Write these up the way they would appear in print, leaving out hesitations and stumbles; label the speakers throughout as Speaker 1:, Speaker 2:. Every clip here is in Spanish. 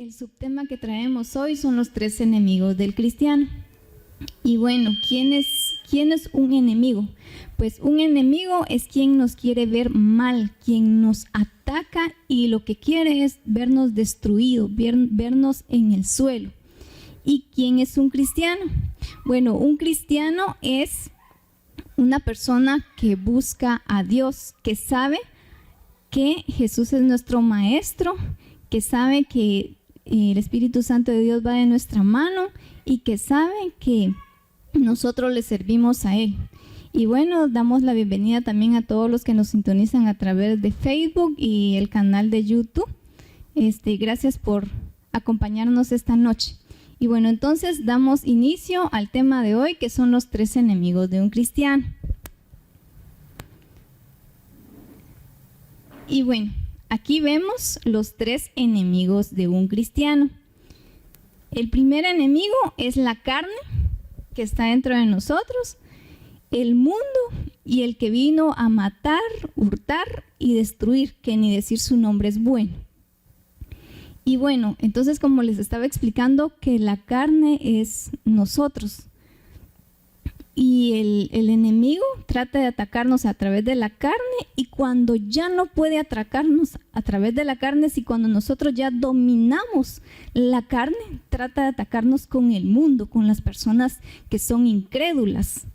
Speaker 1: El subtema que traemos hoy son los 3 enemigos del cristiano. Y bueno, ¿quién es un enemigo? Pues un enemigo es quien nos quiere ver mal, quien nos ataca y lo que quiere es vernos destruidos, vernos en el suelo. ¿Y quién es un cristiano? Bueno, un cristiano es una persona que busca a Dios, que sabe que Jesús es nuestro maestro, que sabe que el Espíritu Santo de Dios va de nuestra mano y que sabe que nosotros le servimos a Él. Y bueno, damos la bienvenida también a todos los que nos sintonizan a través de Facebook y el canal de YouTube. Gracias por acompañarnos esta noche. Y bueno, entonces damos inicio al tema de hoy, que son los 3 enemigos de un cristiano. Y bueno, aquí vemos los 3 enemigos de un cristiano. El primer enemigo es la carne, que está dentro de nosotros, el mundo y el que vino a matar, hurtar y destruir, que ni decir su nombre es bueno. Y bueno, entonces como les estaba explicando, que la carne es nosotros. Y el enemigo trata de atacarnos a través de la carne, y cuando ya no puede atacarnos a través de la carne, si cuando nosotros ya dominamos la carne, trata de atacarnos con el mundo, con las personas que son incrédulas,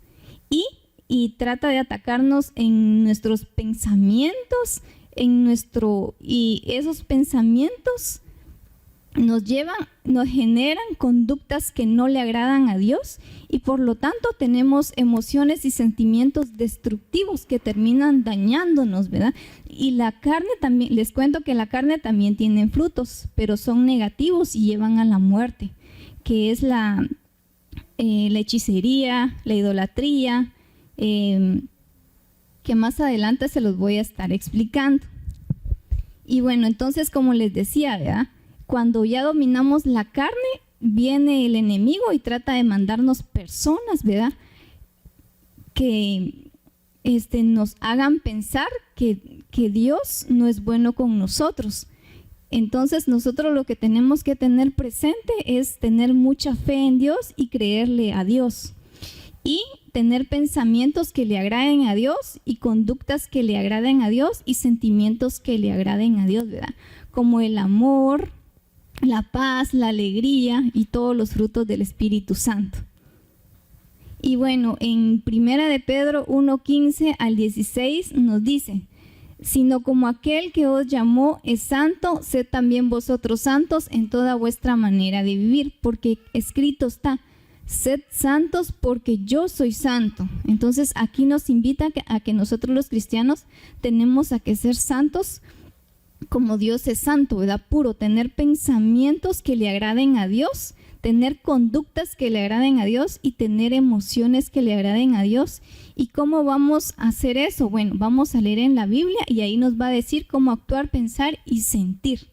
Speaker 1: y trata de atacarnos en nuestros pensamientos, y esos pensamientos nos generan conductas que no le agradan a Dios, y por lo tanto tenemos emociones y sentimientos destructivos que terminan dañándonos, ¿verdad? Y la carne también, les cuento que la carne también tiene frutos, pero son negativos y llevan a la muerte, que es la hechicería, la idolatría, que más adelante se los voy a estar explicando. Y bueno, entonces como les decía, ¿verdad? Cuando ya dominamos la carne, viene el enemigo y trata de mandarnos personas, ¿verdad? Que nos hagan pensar que Dios no es bueno con nosotros. Entonces nosotros lo que tenemos que tener presente es tener mucha fe en Dios y creerle a Dios. Y tener pensamientos que le agraden a Dios y conductas que le agraden a Dios y sentimientos que le agraden a Dios, ¿verdad? Como el amor, la paz, la alegría y todos los frutos del Espíritu Santo. Y bueno, en 1 de Pedro 1:15 al 16 nos dice: sino como aquel que os llamó es santo, sed también vosotros santos en toda vuestra manera de vivir, porque escrito está: sed santos porque yo soy santo. Entonces aquí nos invita a que nosotros los cristianos tenemos que ser santos como Dios es santo, ¿verdad? Puro, tener pensamientos que le agraden a Dios, tener conductas que le agraden a Dios y tener emociones que le agraden a Dios. ¿Y cómo vamos a hacer eso? Bueno, vamos a leer en la Biblia y ahí nos va a decir cómo actuar, pensar y sentir.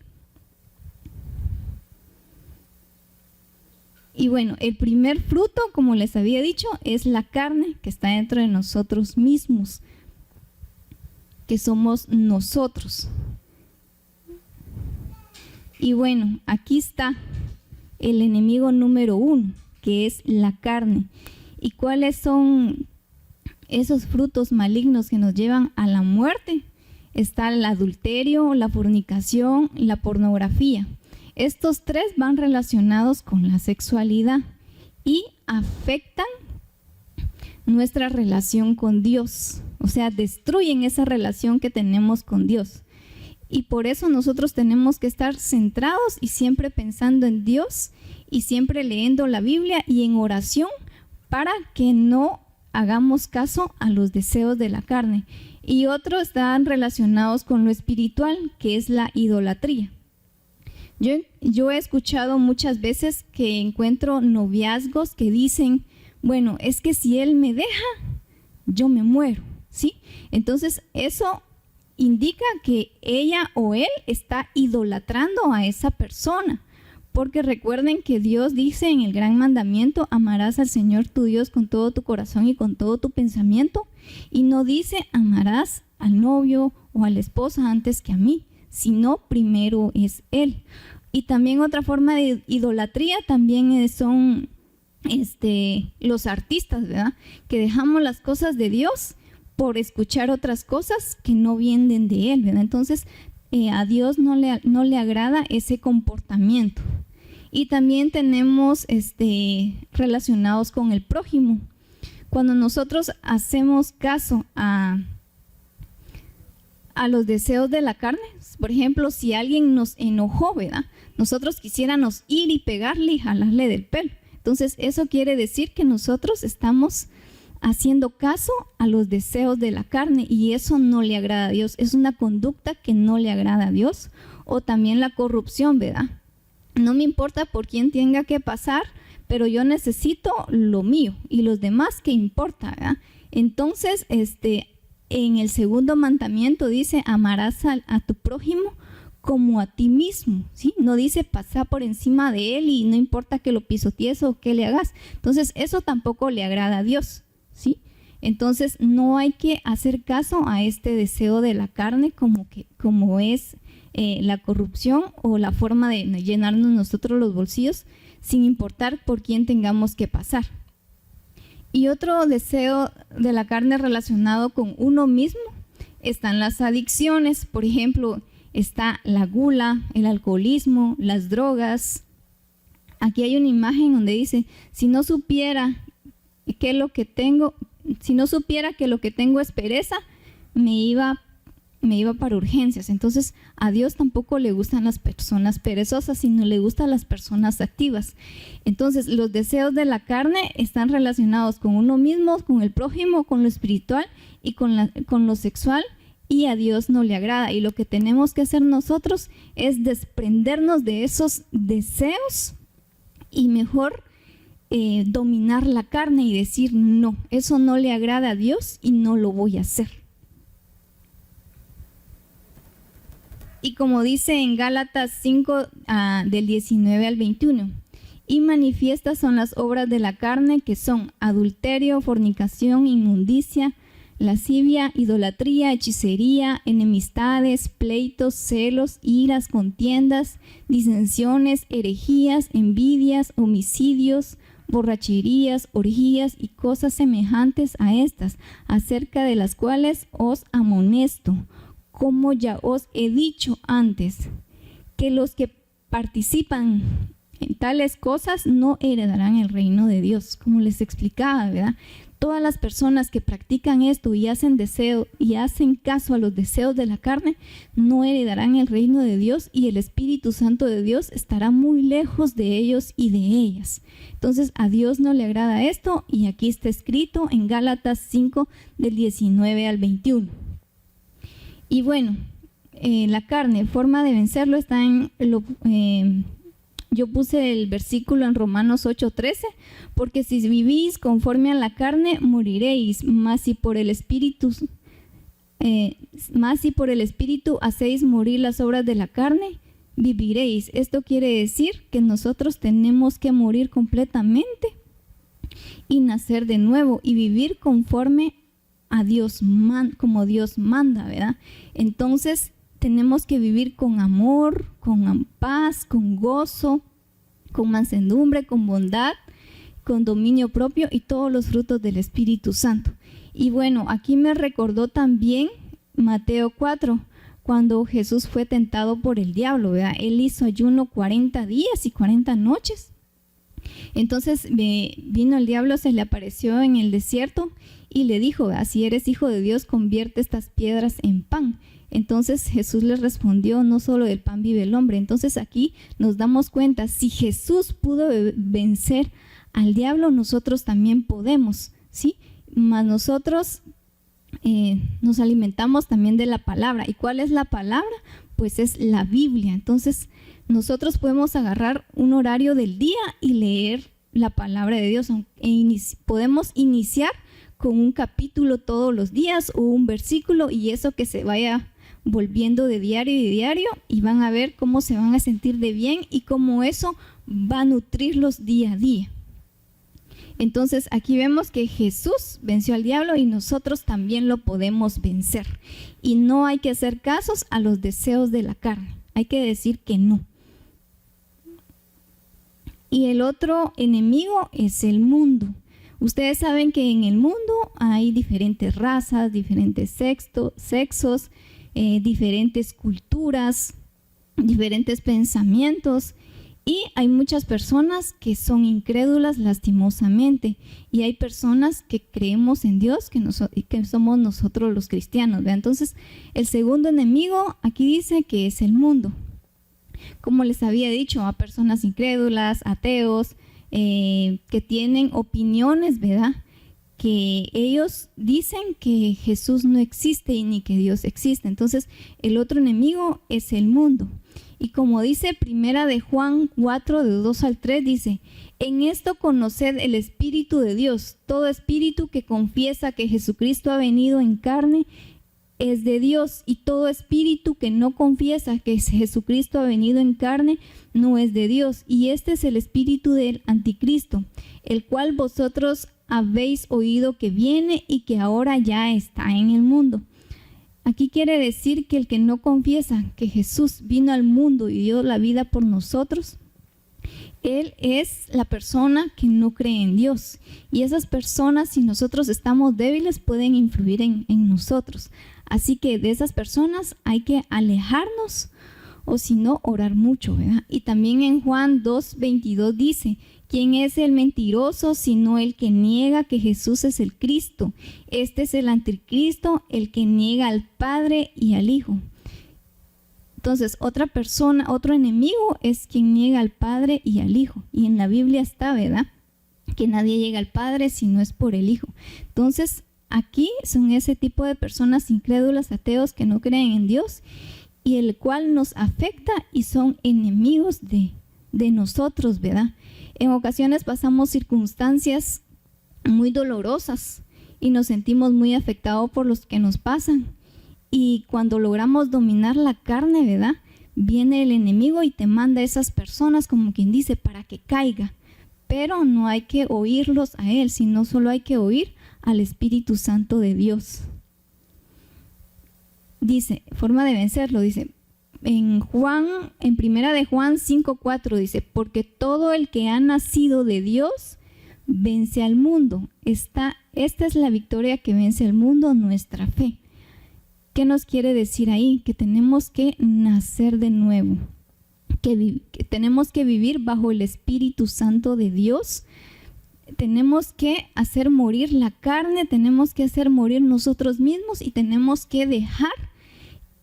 Speaker 1: Y bueno, el primer fruto, como les había dicho, es la carne que está dentro de nosotros mismos, que somos nosotros. Y bueno, aquí está el enemigo número 1, que es la carne. ¿Y cuáles son esos frutos malignos que nos llevan a la muerte? Está el adulterio, la fornicación, la pornografía. Estos 3 van relacionados con la sexualidad y afectan nuestra relación con Dios. O sea, destruyen esa relación que tenemos con Dios. Y por eso nosotros tenemos que estar centrados y siempre pensando en Dios y siempre leyendo la Biblia y en oración para que no hagamos caso a los deseos de la carne. Y otros están relacionados con lo espiritual, que es la idolatría. Yo he escuchado muchas veces que encuentro noviazgos que dicen: bueno, es que si él me deja, yo me muero, ¿sí? Entonces eso indica que ella o él está idolatrando a esa persona, porque recuerden que Dios dice en el gran mandamiento: amarás al Señor tu Dios con todo tu corazón y con todo tu pensamiento, y no dice amarás al novio o a la esposa antes que a mí, sino primero es Él. Y también otra forma de idolatría también son los artistas, ¿verdad? Que dejamos las cosas de Dios por escuchar otras cosas que no vienen de Él, ¿verdad? Entonces, a Dios no le agrada ese comportamiento. Y también tenemos relacionados con el prójimo. Cuando nosotros hacemos caso a los deseos de la carne, por ejemplo, si alguien nos enojó, ¿verdad? Nosotros quisiéramos ir y pegarle y jalarle del pelo. Entonces, eso quiere decir que nosotros estamos haciendo caso a los deseos de la carne y eso no le agrada a Dios. Es una conducta que no le agrada a Dios. O también la corrupción, ¿verdad? No me importa por quién tenga que pasar, pero yo necesito lo mío y los demás, ¿qué importa, verdad? Entonces, en el segundo mandamiento dice, amarás a tu prójimo como a ti mismo, ¿sí? No dice pasar por encima de él y no importa que lo pisotees o que le hagas. Entonces, eso tampoco le agrada a Dios, ¿sí? Entonces, no hay que hacer caso a este deseo de la carne como es la corrupción o la forma de llenarnos nosotros los bolsillos sin importar por quién tengamos que pasar. Y otro deseo de la carne relacionado con uno mismo están las adicciones. Por ejemplo, está la gula, el alcoholismo, las drogas. Aquí hay una imagen donde dice, si no supiera que lo que tengo es pereza, me iba para urgencias. Entonces, a Dios tampoco le gustan las personas perezosas, sino le gustan las personas activas. Entonces, los deseos de la carne están relacionados con uno mismo, con el prójimo, con lo espiritual y con lo sexual, y a Dios no le agrada. Y lo que tenemos que hacer nosotros es desprendernos de esos deseos y mejor dominar la carne y decir, no, eso no le agrada a Dios y no lo voy a hacer. Y como dice en Gálatas 5, del 19 al 21, y manifiestas son las obras de la carne, que son adulterio, fornicación, inmundicia, lascivia, idolatría, hechicería, enemistades, pleitos, celos, iras, contiendas, disensiones, herejías, envidias, homicidios, borracherías, orgías y cosas semejantes a estas, acerca de las cuales os amonesto, como ya os he dicho antes, que los que participan en tales cosas no heredarán el reino de Dios. Como les explicaba, ¿verdad? Todas las personas que practican esto y hacen caso a los deseos de la carne, no heredarán el reino de Dios y el Espíritu Santo de Dios estará muy lejos de ellos y de ellas. Entonces, a Dios no le agrada esto y aquí está escrito en Gálatas 5, del 19 al 21. Y bueno, la carne, forma de vencerlo está yo puse el versículo en Romanos 8:13, porque si vivís conforme a la carne, moriréis, mas si por el Espíritu hacéis morir las obras de la carne, viviréis. Esto quiere decir que nosotros tenemos que morir completamente y nacer de nuevo y vivir conforme a Dios, como Dios manda, ¿verdad? Entonces, tenemos que vivir con amor, con paz, con gozo, con mansedumbre, con bondad, con dominio propio y todos los frutos del Espíritu Santo. Y bueno, aquí me recordó también Mateo 4, cuando Jesús fue tentado por el diablo, ¿verdad? Él hizo ayuno 40 días y 40 noches. Entonces vino el diablo, se le apareció en el desierto y le dijo, ¿verdad? Si eres hijo de Dios, convierte estas piedras en pan. Entonces Jesús les respondió, no solo del pan vive el hombre. Entonces aquí nos damos cuenta, si Jesús pudo vencer al diablo, nosotros también podemos, ¿sí? Mas nosotros nos alimentamos también de la palabra. ¿Y cuál es la palabra? Pues es la Biblia. Entonces nosotros podemos agarrar un horario del día y leer la palabra de Dios. Podemos iniciar con un capítulo todos los días o un versículo y eso que se vaya volviendo de diario y diario y van a ver cómo se van a sentir de bien y cómo eso va a nutrirlos día a día. Entonces aquí vemos que Jesús venció al diablo y nosotros también lo podemos vencer. Y no hay que hacer casos a los deseos de la carne, hay que decir que no. Y el otro enemigo es el mundo. Ustedes saben que en el mundo hay diferentes razas, diferentes sexos, diferentes culturas, diferentes pensamientos, y hay muchas personas que son incrédulas lastimosamente, y hay personas que creemos en Dios, que somos nosotros los cristianos, ¿verdad? Entonces, el segundo enemigo aquí dice que es el mundo. Como les había dicho, a personas incrédulas, ateos, que tienen opiniones, ¿verdad? Que ellos dicen que Jesús no existe y ni que Dios existe. Entonces, el otro enemigo es el mundo. Y como dice Primera de Juan 4, de 2 al 3, dice: en esto conoced el Espíritu de Dios. Todo espíritu que confiesa que Jesucristo ha venido en carne es de Dios, y todo espíritu que no confiesa que Jesucristo ha venido en carne no es de Dios. Y este es el espíritu del anticristo, el cual vosotros habéis oído que viene y que ahora ya está en el mundo. Aquí quiere decir que el que no confiesa que Jesús vino al mundo y dio la vida por nosotros, él es la persona que no cree en Dios. Y esas personas, si nosotros estamos débiles, pueden influir en nosotros. Así que de esas personas hay que alejarnos, o si no, orar mucho, ¿verdad? Y también en Juan 2:22 dice: ¿quién es el mentiroso sino el que niega que Jesús es el Cristo? Este es el anticristo, el que niega al Padre y al Hijo. Entonces, otra persona, otro enemigo es quien niega al Padre y al Hijo. Y en la Biblia está, ¿verdad?, que nadie llega al Padre si no es por el Hijo. Entonces, aquí son ese tipo de personas incrédulas, ateos, que no creen en Dios, y el cual nos afecta y son enemigos de nosotros, ¿verdad? En ocasiones pasamos circunstancias muy dolorosas y nos sentimos muy afectados por los que nos pasan. Y cuando logramos dominar la carne, ¿verdad?, viene el enemigo y te manda a esas personas, como quien dice, para que caiga. Pero no hay que oírlos a él, sino solo hay que oír al Espíritu Santo de Dios. Dice, forma de vencerlo, dice, en Primera de Juan 5:4 dice: porque todo el que ha nacido de Dios vence al mundo. Esta es la victoria que vence al mundo, nuestra fe. ¿Qué nos quiere decir ahí? Que tenemos que nacer de nuevo, que tenemos que vivir bajo el Espíritu Santo de Dios. Tenemos que hacer morir la carne, tenemos que hacer morir nosotros mismos, y tenemos que dejar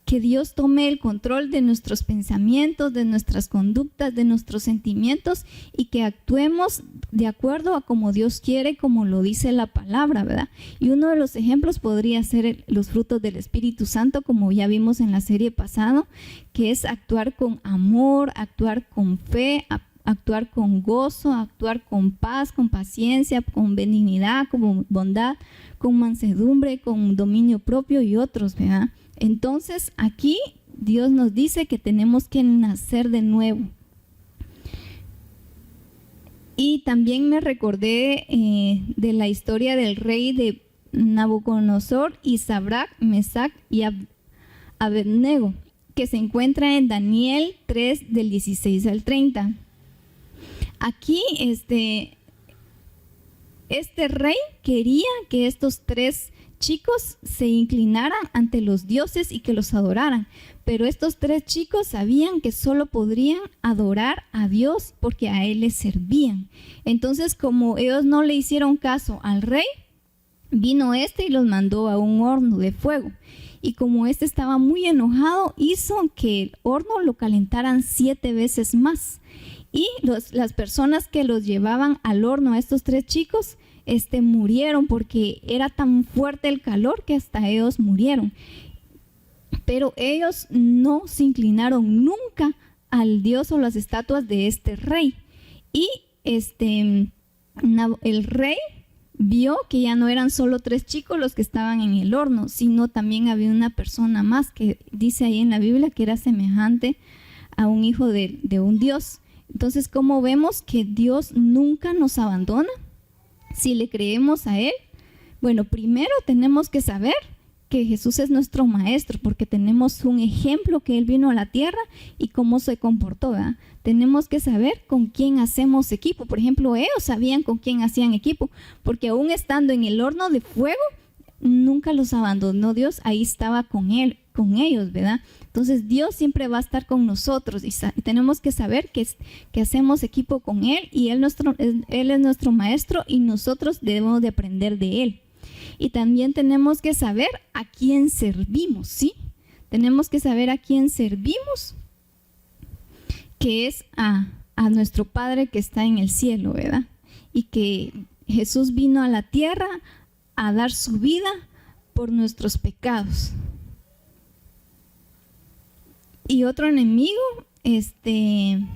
Speaker 1: que Dios tome el control de nuestros pensamientos, de nuestras conductas, de nuestros sentimientos, y que actuemos de acuerdo a como Dios quiere, como lo dice la palabra, ¿verdad? Y uno de los ejemplos podría ser los frutos del Espíritu Santo, como ya vimos en la serie pasada, que es actuar con amor, actuar con fe, actuar con gozo, actuar con paz, con paciencia, con benignidad, con bondad, con mansedumbre, con dominio propio y otros, ¿verdad? Entonces, aquí Dios nos dice que tenemos que nacer de nuevo. Y también me recordé de la historia del rey de Nabucodonosor y Sadrach, Mesach y Abednego, que se encuentra en Daniel 3, del 16 al 30. Aquí este rey quería que estos tres chicos se inclinaran ante los dioses y que los adoraran, pero estos tres chicos sabían que solo podrían adorar a Dios porque a él les servían. Entonces, como ellos no le hicieron caso al rey, vino y los mandó a un horno de fuego. Y como estaba muy enojado, hizo que el horno lo calentaran 7 veces más. Y las personas que los llevaban al horno, a estos tres chicos, murieron porque era tan fuerte el calor que hasta ellos murieron. Pero ellos no se inclinaron nunca al dios o las estatuas de este rey. Y el rey vio que ya no eran solo 3 chicos los que estaban en el horno, sino también había una persona más que dice ahí en la Biblia que era semejante a un hijo de un dios. Entonces, ¿cómo vemos que Dios nunca nos abandona si le creemos a él? Bueno, primero tenemos que saber que Jesús es nuestro maestro, porque tenemos un ejemplo que Él vino a la tierra y cómo se comportó, ¿verdad? Tenemos que saber con quién hacemos equipo. Por ejemplo, ellos sabían con quién hacían equipo, porque aún estando en el horno de fuego, nunca los abandonó Dios, ahí estaba con ellos, ¿verdad? Entonces Dios siempre va a estar con nosotros y tenemos que saber que hacemos equipo con Él y Él es nuestro maestro y nosotros debemos de aprender de Él. Y también tenemos que saber a quién servimos, ¿sí? Tenemos que saber a quién servimos, que es a nuestro Padre que está en el cielo, ¿verdad? Y que Jesús vino a la tierra a dar su vida por nuestros pecados. Y otro enemigo, en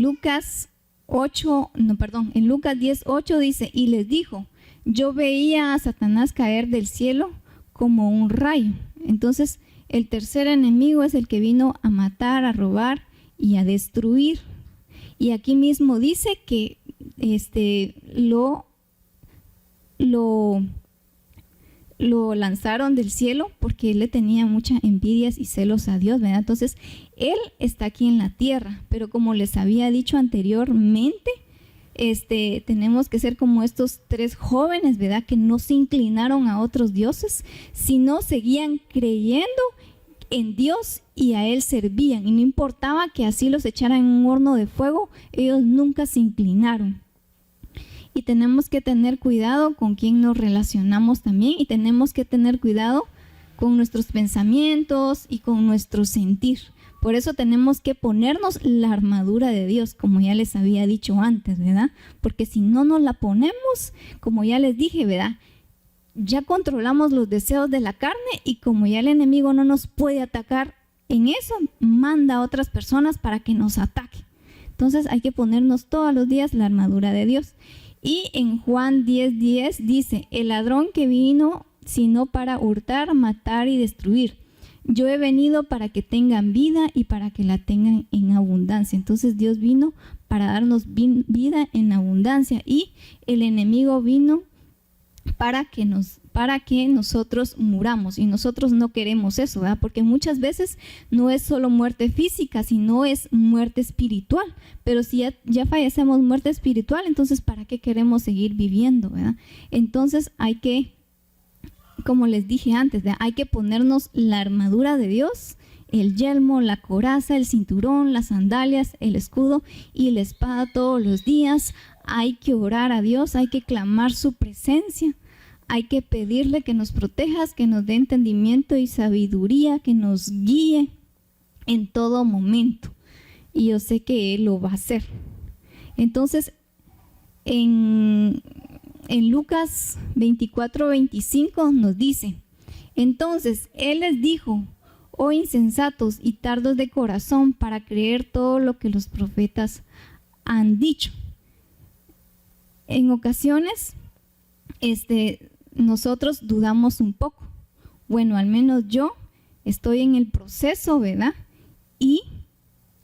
Speaker 1: Lucas 10:8 dice, y les dijo, yo veía a Satanás caer del cielo como un rayo. Entonces, el tercer enemigo es el que vino a matar, a robar y a destruir. Y aquí mismo dice que lo lanzaron del cielo porque él le tenía muchas envidias y celos a Dios, ¿verdad? Entonces, él está aquí en la tierra, pero como les había dicho anteriormente, tenemos que ser como estos 3 jóvenes, ¿verdad? Que no se inclinaron a otros dioses, sino seguían creyendo en Dios y a Él servían. Y no importaba que así los echaran en un horno de fuego, ellos nunca se inclinaron. Y tenemos que tener cuidado con quién nos relacionamos también, y tenemos que tener cuidado con nuestros pensamientos y con nuestro sentir. Por eso tenemos que ponernos la armadura de Dios, como ya les había dicho antes, ¿verdad? Porque si no nos la ponemos, como ya les dije, ¿verdad? Ya controlamos los deseos de la carne y como ya el enemigo no nos puede atacar en eso, manda a otras personas para que nos ataquen. Entonces hay que ponernos todos los días la armadura de Dios. Y en Juan 10:10 dice, el ladrón que vino sino para hurtar, matar y destruir. Yo he venido para que tengan vida y para que la tengan en abundancia. Entonces Dios vino para darnos vida en abundancia y el enemigo vino para que nosotros muramos, y nosotros no queremos eso, ¿verdad? Porque muchas veces no es solo muerte física, sino es muerte espiritual. Pero si ya fallecemos muerte espiritual, entonces ¿para qué queremos seguir viviendo, verdad? Entonces hay que, como les dije antes, ¿verdad? Hay que ponernos la armadura de Dios, el yelmo, la coraza, el cinturón, las sandalias, el escudo y la espada todos los días. Hay que orar a Dios, hay que clamar su presencia, hay que pedirle que nos proteja, que nos dé entendimiento y sabiduría, que nos guíe en todo momento. Y yo sé que Él lo va a hacer. Entonces, en Lucas 24:25 nos dice, entonces Él les dijo, oh insensatos y tardos de corazón para creer todo lo que los profetas han dicho. En ocasiones, nosotros dudamos un poco. Bueno, al menos yo estoy en el proceso, ¿verdad? Y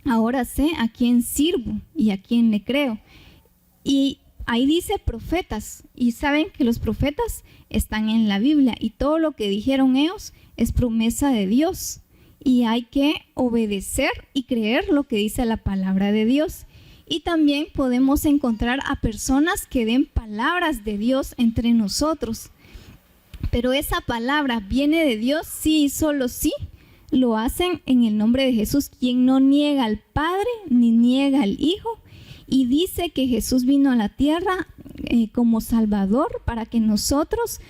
Speaker 1: ahora sé a quién sirvo y a quién le creo. Y ahí dice profetas, y saben que los profetas están en la Biblia y todo lo que dijeron ellos es promesa de Dios. Y hay que obedecer y creer lo que dice la palabra de Dios. Y también podemos encontrar a personas que den palabras de Dios entre nosotros. Pero esa palabra viene de Dios, sí y solo sí. Lo hacen en el nombre de Jesús, quien no niega al Padre ni niega al Hijo. Y dice que Jesús vino a la tierra como Salvador para que nosotros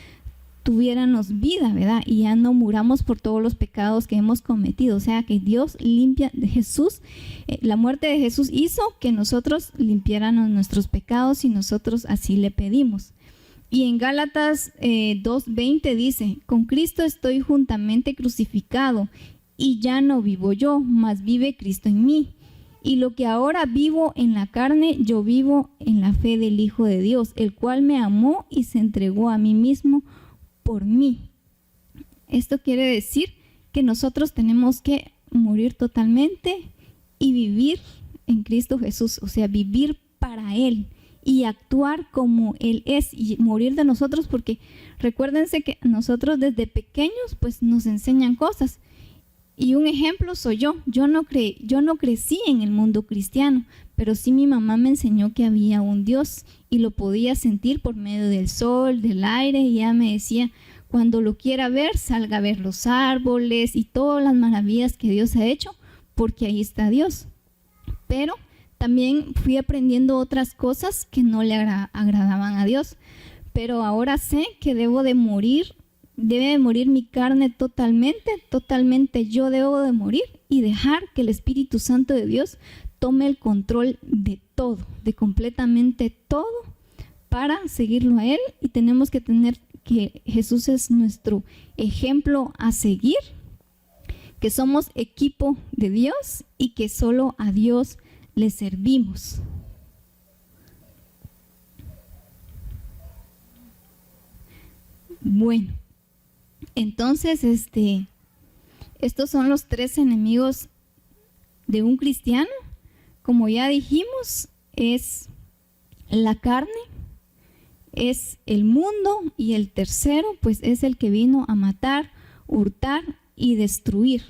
Speaker 1: tuviéramos vida, ¿verdad? Y ya no muramos por todos los pecados que hemos cometido. O sea, que Dios limpia de Jesús. La muerte de Jesús hizo que nosotros limpiáramos nuestros pecados y nosotros así le pedimos. Y en Gálatas 2:20 dice, con Cristo estoy juntamente crucificado y ya no vivo yo, mas vive Cristo en mí. Y lo que ahora vivo en la carne, yo vivo en la fe del Hijo de Dios, el cual me amó y se entregó a mí mismo por mí. Esto quiere decir que nosotros tenemos que morir totalmente y vivir en Cristo Jesús, o sea, vivir para Él y actuar como Él es y morir de nosotros, porque recuérdense que nosotros desde pequeños pues nos enseñan cosas. Y un ejemplo soy yo. Yo no crecí en el mundo cristiano, pero sí mi mamá me enseñó que había un Dios y lo podía sentir por medio del sol, del aire, y ella me decía, cuando lo quiera ver, salga a ver los árboles y todas las maravillas que Dios ha hecho, porque ahí está Dios. Pero también fui aprendiendo otras cosas que no le agradaban a Dios. Pero ahora sé que debe de morir mi carne totalmente yo debo de morir y dejar que el Espíritu Santo de Dios tome el control de todo, de completamente todo, para seguirlo a Él. Y tenemos que tener que Jesús es nuestro ejemplo a seguir, que somos equipo de Dios y que solo a Dios le servimos. Bueno, entonces estos son los 3 enemigos de un cristiano. Como ya dijimos, es la carne, es el mundo, y el tercero pues es el que vino a matar, hurtar y destruir.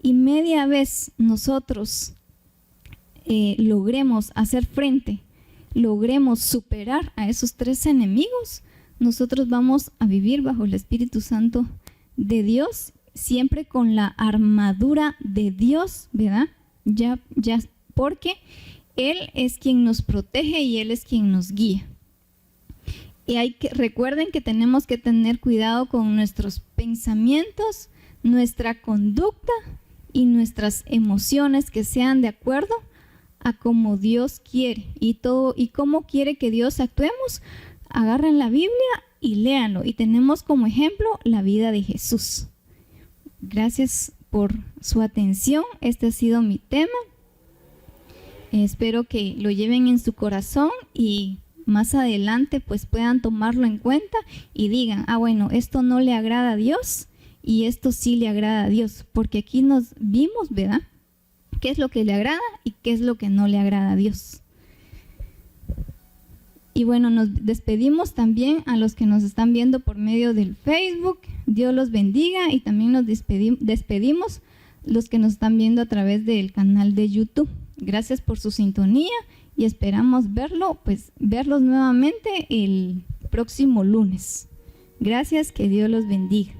Speaker 1: Y media vez nosotros logremos hacer frente, logremos superar a esos 3 enemigos, nosotros vamos a vivir bajo el Espíritu Santo de Dios, siempre con la armadura de Dios, ¿verdad? Ya, porque Él es quien nos protege y Él es quien nos guía. Y recuerden que tenemos que tener cuidado con nuestros pensamientos, nuestra conducta y nuestras emociones, que sean de acuerdo a como Dios quiere y cómo quiere que Dios actuemos. Agarren la Biblia y léanlo, y tenemos como ejemplo la vida de Jesús. Gracias por su atención. Este ha sido mi tema. Espero que lo lleven en su corazón y más adelante pues puedan tomarlo en cuenta y digan, bueno, esto no le agrada a Dios y esto sí le agrada a Dios, porque aquí nos vimos, ¿verdad?, qué es lo que le agrada y qué es lo que no le agrada a Dios. Y bueno, nos despedimos también a los que nos están viendo por medio del Facebook. Dios los bendiga, y también nos despedimos los que nos están viendo a través del canal de YouTube. Gracias por su sintonía y esperamos verlos nuevamente el próximo lunes. Gracias, que Dios los bendiga.